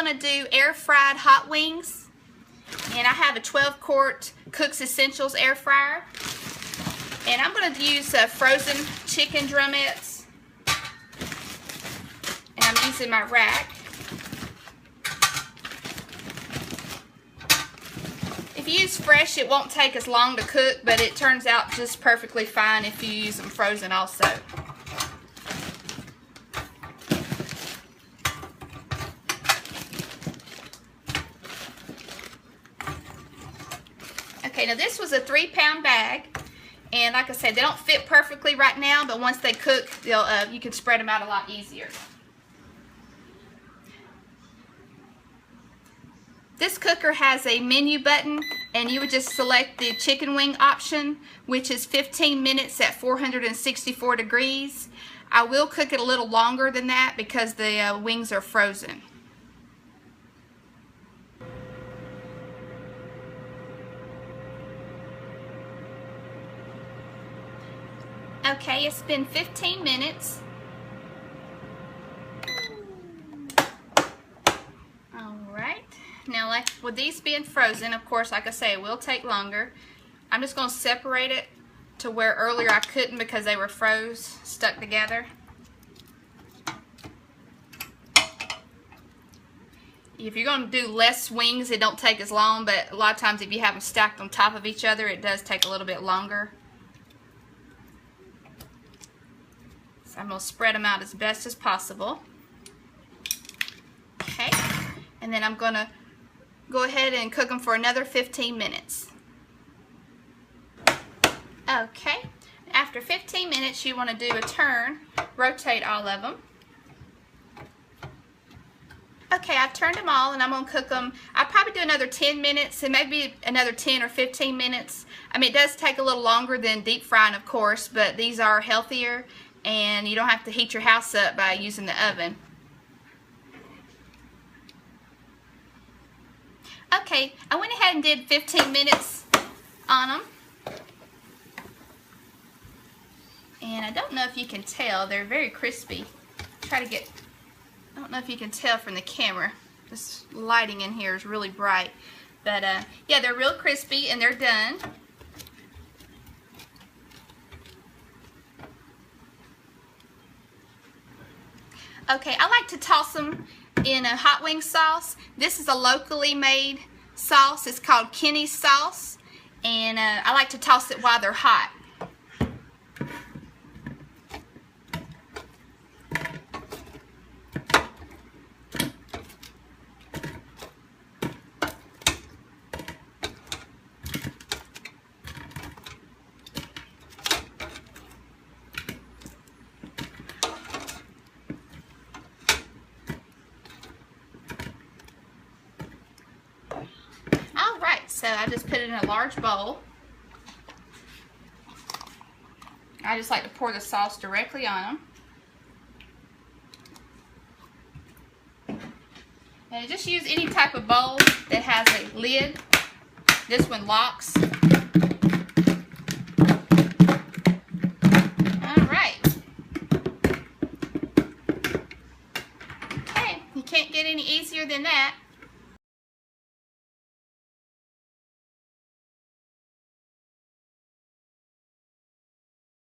going to do air fried hot wings. And I have a 12-quart Cook's Essentials air fryer. And I'm going to use frozen chicken drumettes. And I'm using my rack. If you use fresh, it won't take as long to cook, but it turns out just perfectly fine if you use them frozen also. Okay, now this was a 3-pound bag, and like I said, they don't fit perfectly right now, but once they cook, they'll you can spread them out a lot easier. This cooker has a menu button, and you would just select the chicken wing option, which is 15 minutes at 464 degrees. I will cook it a little longer than that because the wings are frozen. Okay, it's been 15 minutes. Alright, now like with these being frozen, of course, like I say, it will take longer. I'm just going to separate it to where earlier I couldn't because they were stuck together. If you're going to do less wings, it don't take as long, but a lot of times if you have them stacked on top of each other, it does take a little bit longer. So I'm going to spread them out as best as possible. Okay, and then I'm going to go ahead and cook them for another 15 minutes. Okay, after 15 minutes you want to do a turn, rotate all of them. Okay, I've turned them all and I'm going to cook them. I'll probably do another 10 minutes and maybe another 10 or 15 minutes. I mean, it does take a little longer than deep frying, of course, but these are healthier and you don't have to heat your house up by using the oven. Okay, I went ahead and did 15 minutes on them. And I don't know if you can tell, they're very crispy. I don't know if you can tell from the camera. This lighting in here is really bright. But yeah, they're real crispy and they're done. Okay, I like to toss them in a hot wing sauce. This is a locally made sauce. It's called Kenny's sauce. And I like to toss it while they're hot. So I just put it in a large bowl. I just like to pour the sauce directly on them. And just use any type of bowl that has a lid. This one locks. Alright. Okay, you can't get any easier than that.